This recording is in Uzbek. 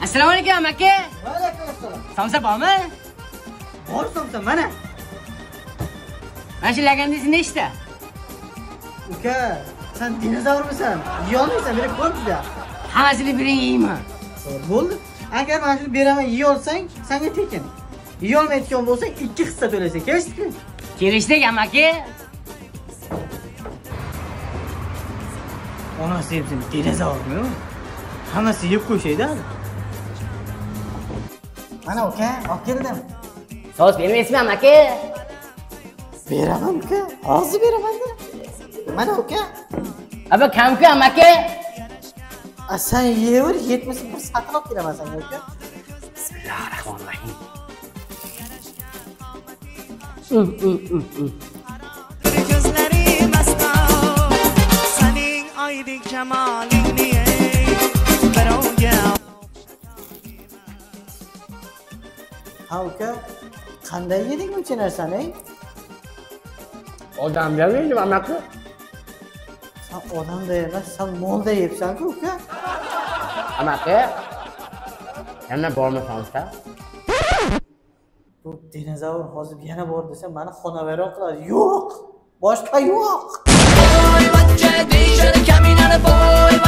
Assalomu alaykum aka. Va alaykum assalom. Somsa bormi? Bor somsa mana. Mana shu lagangiz nechta? Uka, sen dinozavrmisan? Yeyolmaysan, berib ko'ribdi. Hammasini bering yeyman. Bo'ldi. Agar mana shuni beraman, yeyolsang, senga tekin. Yeyolmaydigan bo'lsang, 2 hissa to'laysan. Kelishdikmi? Kelishdik aka. Onasi ham dinozavrmi? Hammasi yeb qo'yishaydi. Mana uka, olib keldim. Sos bermaysizmi aka? Beraman uka, hozir beraman. Mana uka. Aba kam-ku aka. Sen yever, yetmasa bir satın olib kelaman senga uka. Bismillahirrahmanirrahim. Gözlerim asla senin aydın kemalini Ha uka, qanday yeding buncha narsani? Odamga berdim aka. Sen odamda emas, sen molda yeyapsan-ku uka. Aka. Yana bormi sonsa? Bu dinozavr hozir yana bor desa, meni xonavayron qiladi. Yo'q, boshqa yo'q. Boy, bachcha, deyishadi kaminani boy.